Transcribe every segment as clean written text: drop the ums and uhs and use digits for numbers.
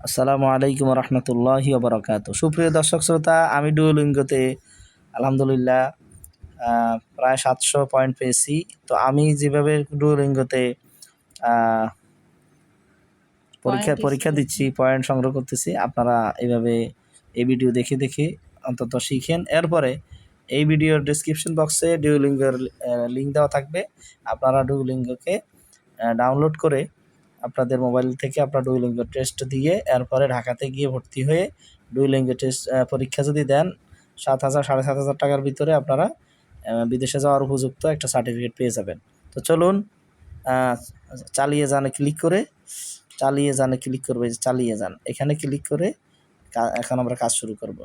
আসসালামু আলাইকুম রহমতুল্লাহি ওবরাকাত। সুপ্রিয় দর্শক শ্রোতা, আমি ডুওলিঙ্গোতে আলহামদুলিল্লাহ প্রায় 700 পয়েন্ট পেয়েছি। তো আমি যেভাবে ডুওলিঙ্গোতে পরীক্ষা দিচ্ছি, পয়েন্ট সংগ্রহ করতেছি, আপনারা এইভাবে এই ভিডিও দেখে দেখে অন্তত শিখেন। এরপরে এই ভিডিওর ডেসক্রিপশন বক্সে ডুওলিঙ্গোর লিঙ্ক দেওয়া থাকবে। আপনারা ডুওলিঙ্গোকে ডাউনলোড করে আপনাদের মোবাইল থেকে আপনার ডুওলিঙ্গো টেস্ট দিয়ে এরপরে ঢাকাতে গিয়ে ভর্তি হয়ে ডুওলিঙ্গো টেস্ট পরীক্ষা যদি দেন 7,000 7,500 টাকার ভিতরে আপনারা বিদেশে যাওয়ার উপযুক্ত একটা সার্টিফিকেট পেয়ে যাবেন। তো চলুন চালিয়ে যানে ক্লিক করবে, চালিয়ে যান এখানে ক্লিক করে এখন আমরা কাজ শুরু করব।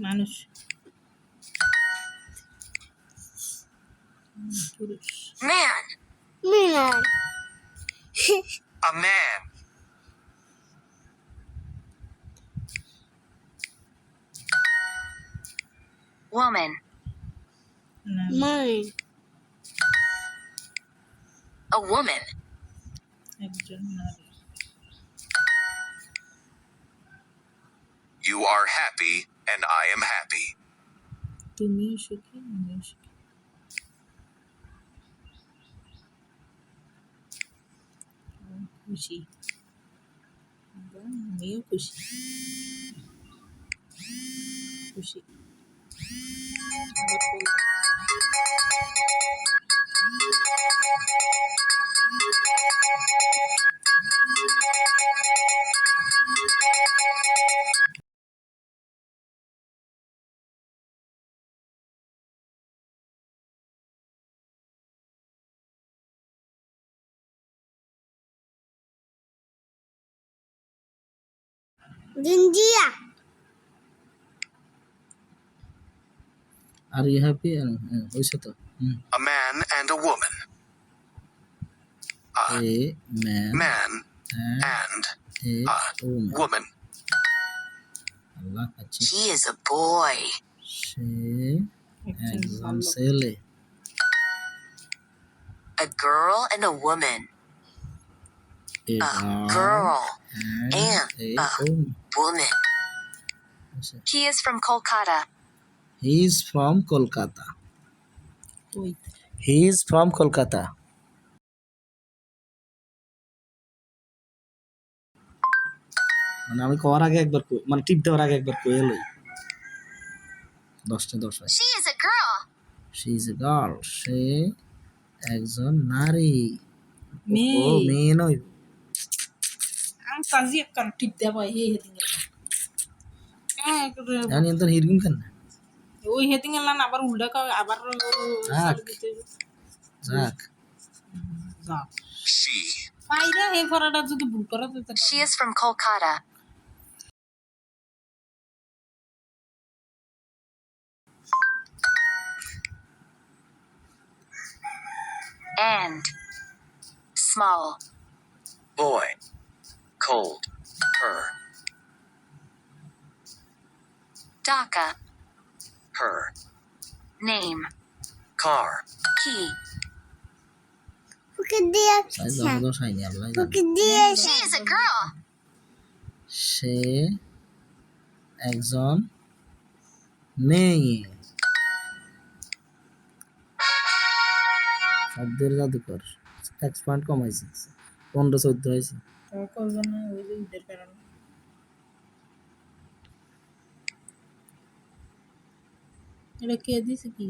মানুষ পুরুষ Man. A man. Woman. নারী A woman. একজন নারী You are happy and I am happy. তুমিও সুখী আমিও সুখী খুশি আমিও খুশি খুশি Jinjia. আর ইউ হ্যাপি হয়েছে তো A man and a woman. A a man man and and A a woman. আল্লাহ আছে He is a boy. সে একজন একজন বালক ছেলে। A girl and a woman. A A girl and and a a woman. He is from Kolkata. He is from Kolkata. ওই He is from Kolkata. মানে আমি করার আগে একবার মানে টিপ দেওয়ার আগে একবার কয়ে লই 10 হয়। She is a girl. She is a girl. সে একজন নারী। মেয়ে ও মেয়ে নয়। আমি কাজী একটা টিপ দেব এই হেদিং আমি তো হিরগুম কেন ওই হেদিং এলান আবার উল্টা আবার যাক। যাক যাক She. পাইরা এই ফরাটা যদি ভুল করা যেত She is from Kolkata. And. Small. Boy. Cold. Her. Dhaka. Her. Name. Car. Key. Look at the size আমাদের সাইনি আল্লাহ জানে। Look at the She is a girl. সে একজন মেয়ে। শব্দের জাদুকর 1 পয়েন্ট কমাইছে 15-14 হয়েছে। তাও করবে না ওই যে ঈদের কারণে এটা কে দিছে কি